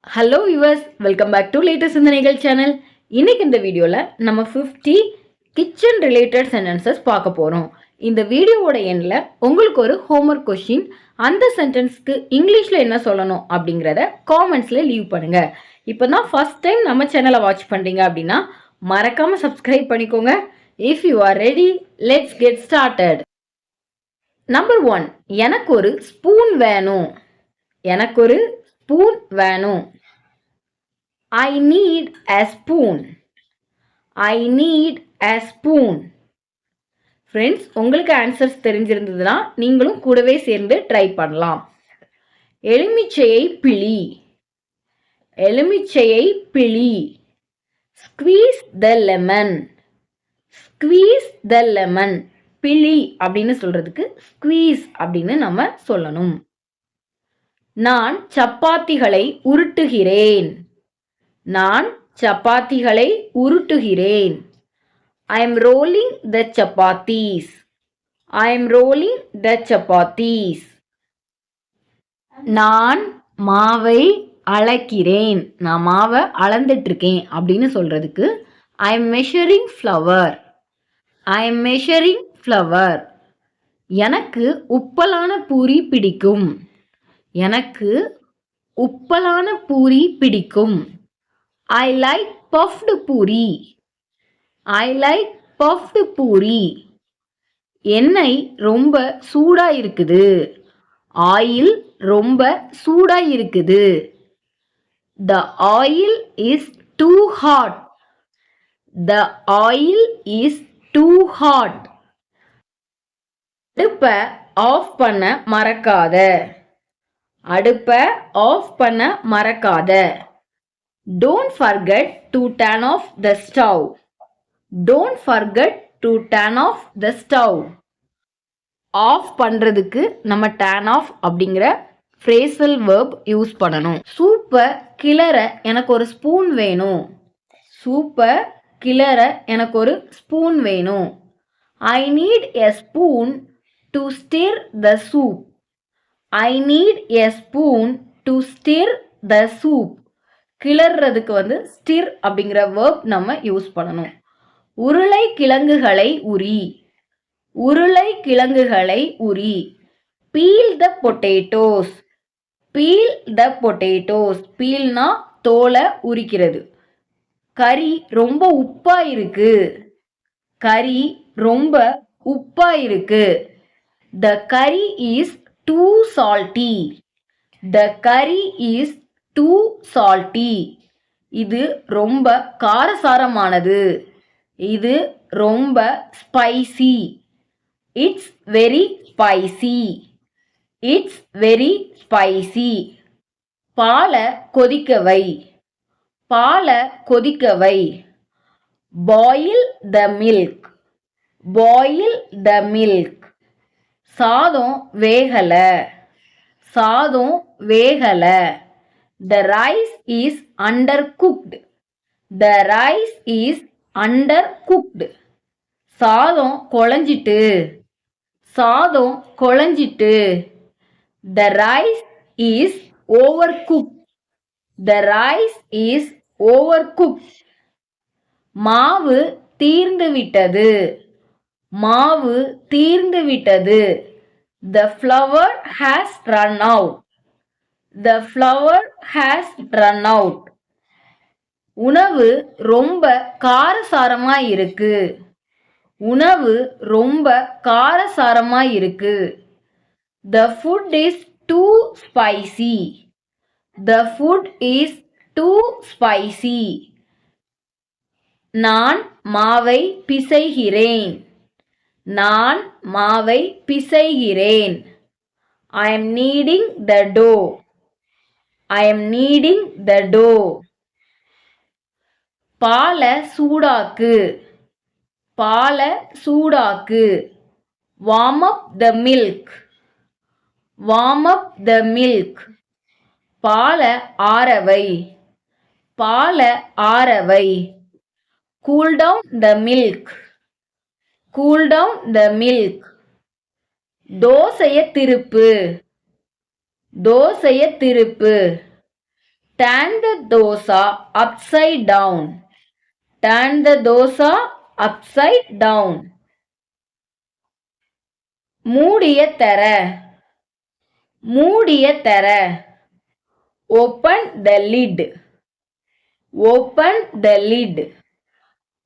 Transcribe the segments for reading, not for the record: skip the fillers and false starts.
Hello viewers, welcome back to latest சிந்தனைகள் channel. இன்னைக்கு இந்த வீடியோவில் நம்ம 50 கிச்சன் ரிலேட்டட் சென்டென்சஸ் பார்க்க போகிறோம். இந்த வீடியோவோட எண்டில் உங்களுக்கு ஒரு ஹோம்ஒர்க் கொஸ்டின், அந்த சென்டென்ஸ்க்கு இங்கிலீஷில் என்ன சொல்லணும் அப்படிங்கிறத காமெண்ட்ஸில் லீவ் பண்ணுங்க. இப்போ தான் ஃபர்ஸ்ட் டைம் நம்ம சேனலை வாட்ச் பண்ணுறீங்க அப்படின்னா மறக்காமல் சப்ஸ்கிரைப் பண்ணிக்கோங்க. If you are ready, let's get started. Number 1, எனக்கு ஒரு ஸ்பூன் வேணும். எனக்கு ஒரு ஸ்பூன் வேணும். I need a spoon. I need a spoon. Friends, உங்களுக்கு ஆன்சர்ஸ் தெரிஞ்சிருந்ததுன்னா நீங்களும் கூடவே சேர்ந்து ட்ரை பண்ணலாம். எலுமிச்சையை பிழி. எலுமிச்சையை பிழி. ஸ்குவீஸ் த லெமன். ஸ்குவீஸ் த லெமன். பிழி அப்படின்னு சொல்றதுக்கு ஸ்குவீஸ் அப்படின்னு நம்ம சொல்லணும். நான் சப்பாத்திகளை உருட்டுகிறேன். நான் சப்பாத்திகளை உருட்டுகிறேன். I am rolling the chapatis. I am rolling the chapatis. நான் மாவை அளக்கிறேன். நான் மாவை அளந்துட்டு இருக்கேன் அப்படின்னு சொல்றதுக்கு I am measuring flour. I am measuring flour. எனக்கு உப்பலான பூரி பிடிக்கும். எனக்கு உப்பலான பூரி பிடிக்கும். I like puffed puri. I like puffed puri. எண்ணெய் ரொம்ப சூடா இருக்குது. ஆயில் ரொம்ப சூடா இருக்குது. The oil is too hot. The oil is too hot. அடுப்பை ஆஃப் பண்ண மறக்காத. அடுப்பை ஆஃப் பண்ண மறக்காத. Don't forget to turn off the stove. Don't forget to turn off the stove. Off பண்றதுக்கு நம்ம turn off அப்படிங்கிற phrasal verb யூஸ் பண்ணணும். சூப்பை கிளற எனக்கு ஒரு ஸ்பூன் வேணும். சூப்பை கிளற எனக்கு ஒரு ஸ்பூன் வேணும். I need a spoon to stir the soup. I need a spoon to stir the soup. கிளறதுக்கு ஸ்டிர் அப்படிங்கிற வேர்ப் நம்ம யூஸ் பண்ணணும். உருளை கிழங்குகளை உரி. உருளை கிழங்குகளை உரி. Peel the potatoes. Peel the potatoes. பீல்னா தோலை உரிக்கிறது. கறி ரொம்ப உப்பா இருக்கு. கறி ரொம்ப உப்பா இருக்கு. The curry is too salty. The curry is too salty. இது ரொம்ப காரசாரமானது. இது ரொம்ப spicy. It's very spicy. It's very spicy. பாலை கொதிக்க வை. பாலை கொதிக்க வை. Boil the milk. Boil the milk. சாதம் வேகல. சாதம் வேகல. The rice is undercooked. The rice is undercooked. சாதம் குழஞ்சிட்டு. சாதம் குழஞ்சிட்டு. The rice is overcooked. The rice is overcooked. மாவு தீர்ந்து விட்டது. மாவு தீர்ந்து விட்டது. The flour has run out. The flour has run out. உணவு ரொம்ப காரசாரமா இருக்கு. உணவு ரொம்ப காரசாரமா இருக்கு. The food is too spicy. The food is too spicy. நான் மாவை பிசைகிறேன். நான் மாவை பிசைகிறேன். I am kneading the dough. I am kneading the dough. பாலை சூடாக்கு. பாலை சூடாக்கு. Warm up the milk. Warm up the milk. பாலை ஆறவை. பாலை ஆறவை. Cool down the milk. Cool down the milk. தோசையை திருப்பு. தோசையை திருப்பு. Turn the dosa upside down. Turn the dosa upside down. மூடிய தர. மூடிய தர. Open the lid. Open the lid.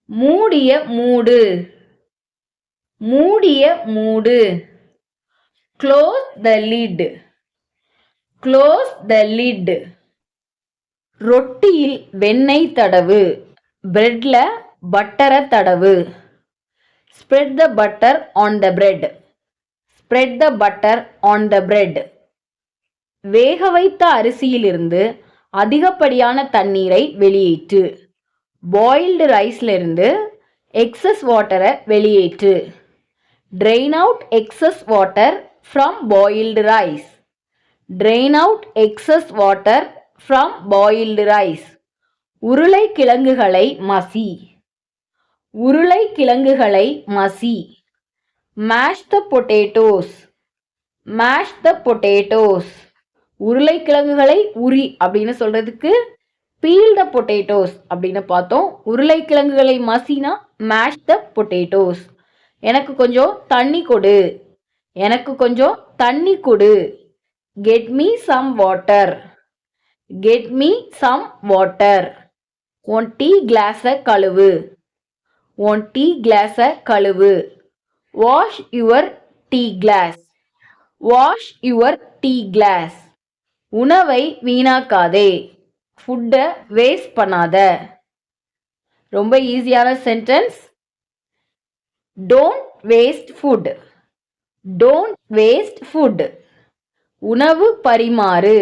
மூடிய மூடு. மூடிய மூடு. Close the lid. Close the lid. ரொட்டியில் வெண்ணெய் தடவு. பிரெட்ல பட்டரை தடவு. Spread the butter on the bread. Spread the butter on the bread. வேக வைத்த அரிசியிலிருந்து அதிகப்படியான தண்ணீரை வெளியேற்று. பாயில்டு ரைஸ்லிருந்து எக்ஸஸ் வாட்டரை வெளியேற்று. Drain out excess water from boiled rice. Drain out excess water from boiled rice. உருளைக்கிழங்குகளை Masih. உருளைக்கிழங்குகளை Masih. Mash the potatoes. Mash the potatoes. உருளைக்கிழங்குகளை உரி அப்படின்னு சொல்றதுக்கு peel the potatoes அப்படின்னு பார்த்தோம். உருளைக்கிழங்குகளை மசினா mash the potatoes. எனக்கு கொஞ்சம் தண்ணி கொடு. எனக்கு கொஞ்சம் தண்ணி கொடு. Get me some water. Get me some water. உன் டீ கிளாஸை கழுவு. உன் டீ கிளாஸை கழுவு. Wash your tea glass. Wash your tea glass. உணவை வீணாக்காதே. ஃபுட்டை வேஸ்ட் பண்ணாத. ரொம்ப ஈஸியான sentence. Don't waste food. Don't waste food. உணவு பரிமாறு.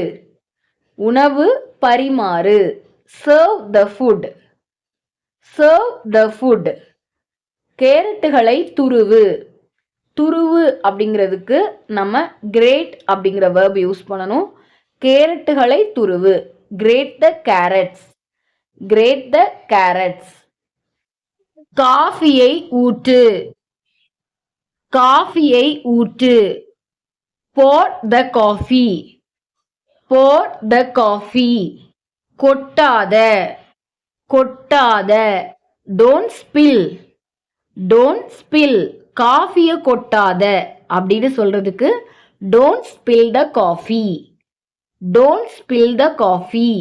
உணவு பரிமாறு. Serve the food. Serve the food. கேரட்டுகளை துருவு. துருவு அப்படிங்கிறதுக்கு நம்ம கிரேட் அப்படிங்கிற verb யூஸ் பண்ணணும். கேரட்டுகளை துருவு. Grate the carrots. Grate the carrots. காஃபியை ஊற்று. காஃபியை ஊற்று. Pour the coffee. Pour the coffee. கொட்டாத. கொட்டாத. Don't spill. Don't spill. காஃபியை கொட்டாத அப்படின்னு சொல்றதுக்கு don't spill the coffee. Don't spill the coffee.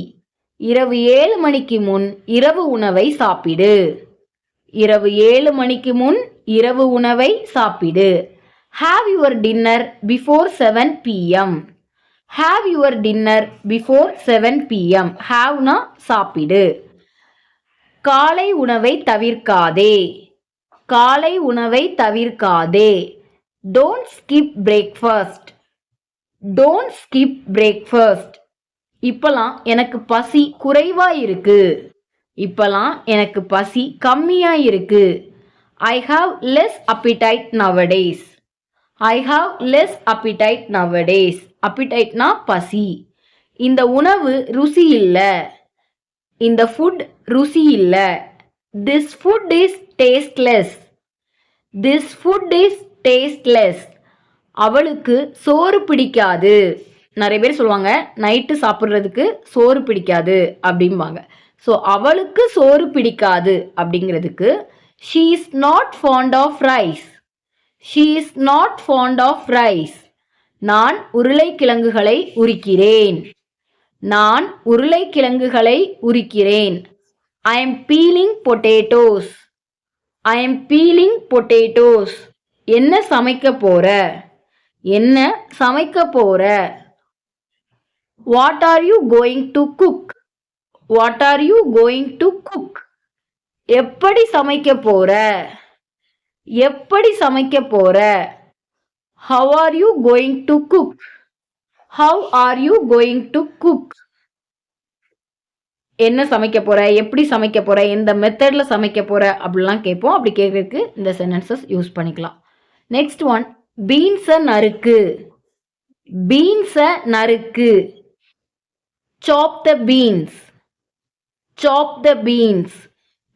இரவு 7 மணிக்கு முன் இரவு உணவை சாப்பிடு. இரவு 7 மணிக்கு முன் இரவு உணவை சாப்பிடு. Have your dinner before 7 p.m. Have your dinner before 7 p.m. Haveனா சாப்பிடு. காலை உணவை தவிர்க்காதே. காலை உணவை தவிர்க்காதே. Don't skip breakfast. Don't skip breakfast. இப்பலாம் எனக்கு பசி குறைவா இருக்கு. இப்பலாம் எனக்கு பசி கம்மியா இருக்கு. I have less appetite nowadays. I have less appetite nowadays. appetiteனா பசி. இந்த உணவு ருசி இல்ல. இந்த ஃபுட் ருசி இல்ல. This food is tasteless. This food is tasteless. அவளுக்கு சோறு பிடிக்காது. நிறைய பேர் சொல்லுவாங்க நைட்டு சாப்பிட்றதுக்கு சோறு பிடிக்காது அப்படிம்பாங்க. ஸோ அவளுக்கு சோறு பிடிக்காது அப்படிங்கிறதுக்கு she is not fond of rice. She is not fond of rice. நான் உருளைக்கிழங்குகளை உரிக்கிறேன். நான் உருளைக்கிழங்குகளை உரிக்கிறேன். I am peeling potatoes. I am peeling potatoes. என்ன சமைக்க போற? என்ன சமைக்க போற? What are you going to cook? What are you going to cook? எப்படி சமைக்க போற? எப்படி சமைக்க போற? How are you going to cook? How are you going to cook? என்ன சமைக்க போற? எப்படி சமைக்க போற? எந்த மெத்தட்ல சமைக்க போற அப்படிலாம் கேட்போம். அப்படி கேட்கறதுக்கு இந்த சென்டென்சஸ் யூஸ் பண்ணிக்கலாம். நெக்ஸ்ட் ஒன், பீன்ஸை நறுக்கு. பீன்ஸை நறுக்கு. Chop the beans. Chop the beans.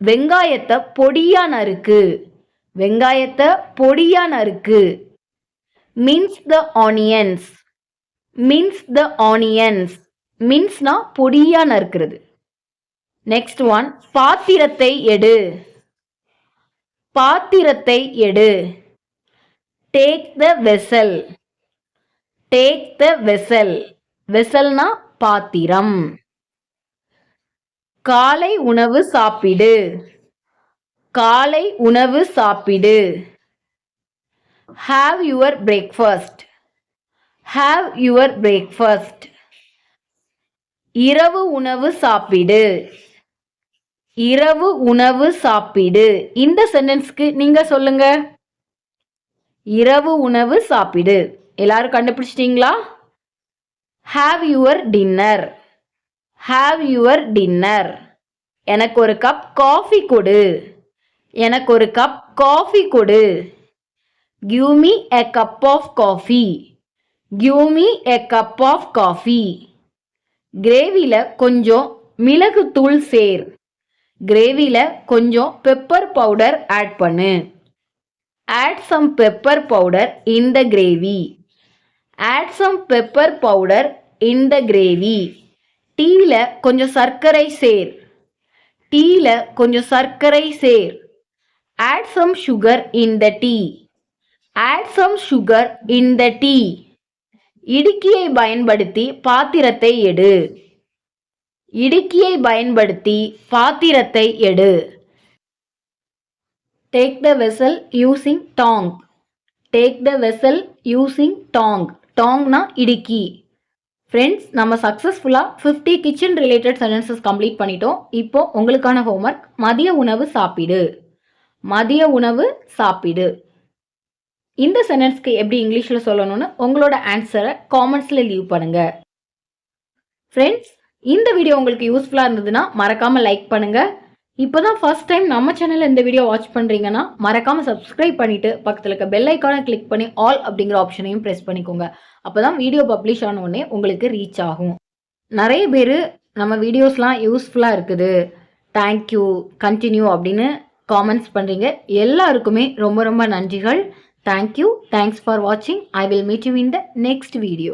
வெங்காயத்தை பொடியா நறுக்கு. வெங்காயத்தை பொடியா நறுக்கு. Mince the onions. Mince the onions. மின்ஸ்னா பொடியா நறுக்கிறது. நெக்ஸ்ட் ஒன், பாத்திரத்தை எடு. பாத்திரத்தை எடு. Take the vessel. Take the vessel. வெசல்னா பாத்திரம். காலை உணவு சாப்பிடு. காலை உணவு சாப்பிடு. Have your breakfast. Have your breakfast. இரவு உணவு சாப்பிடு. இரவு உணவு சாப்பிடு. இந்த சென்டென்ஸ்க்கு நீங்க சொல்லுங்க. இரவு உணவு சாப்பிடு. எல்லாரும் கண்டுபிடிச்சிட்டீங்களா? Have your dinner. Have your dinner. எனக்கு ஒரு கப் காஃபி கொடு. எனக்கு ஒரு கப் காஃபி கொடு. Give me a cup of coffee. Give me a cup of coffee. கிரேவில கொஞ்சம் மிளகு தூள் சேர். கிரேவில கொஞ்சம் பெப்பர் பவுடர் ஆட் பண்ணு. Add some pepper powder in the gravy. Add some pepper powder in the gravy. டீல கொஞ்சம் சர்க்கரை சேர். டீல கொஞ்சம் சர்க்கரை சேர். Add some sugar in the tea. Add some sugar in the tea. இடுக்கியை பயன்படுத்தி பாத்திரத்தை எடு. இடுக்கியை பயன்படுத்தி பாத்திரத்தை எடு. Take the vessel using tong. Take the vessel using tong. Tongனா இடுக்கி. ஃப்ரெண்ட்ஸ், நம்ம சக்ஸஸ்ஃபுல்லாக 50 கிச்சன் ரிலேட்டட் சென்டென்சஸ் கம்ப்ளீட் பண்ணிட்டோம். இப்போ உங்களுக்கான ஹோம்ஒர்க், மதிய உணவு சாப்பிடு. மதிய உணவு சாப்பிடு. இந்த சென்டென்ஸ்க்கு எப்படி இங்கிலீஷில் சொல்லணும்னு உங்களோட ஆன்சரை காமெண்ட்ஸில் லீவ் பண்ணுங்க. ஃப்ரெண்ட்ஸ், இந்த வீடியோ உங்களுக்கு யூஸ்ஃபுல்லாக இருந்ததுன்னா மறக்காமல் லைக் பண்ணுங்க. இப்போ தான் ஃபர்ஸ்ட் டைம் நம்ம சேனலில் இந்த வீடியோ வாட்ச் பண்ணுறீங்கன்னா மறக்காமல் சப்ஸ்கிரைப் பண்ணிவிட்டு பக்கத்தில் இருக்க பெல் ஐக்கானை கிளிக் பண்ணி ஆல் அப்படிங்கிற ஆப்ஷனையும் ப்ரெஸ் பண்ணிக்கோங்க. அப்போ தான் வீடியோ பப்ளிஷ் ஆன உடனே உங்களுக்கு ரீச் ஆகும். நிறைய பேர் நம்ம வீடியோஸ்லாம் யூஸ்ஃபுல்லாக இருக்குது, தேங்க்யூ, கண்டினியூ அப்படின்னு காமெண்ட்ஸ் பண்ணுறீங்க. எல்லாருக்குமே ரொம்ப ரொம்ப நன்றிகள். தேங்க்யூ. தேங்க்ஸ் ஃபார் வாட்சிங். I will meet you in the next video.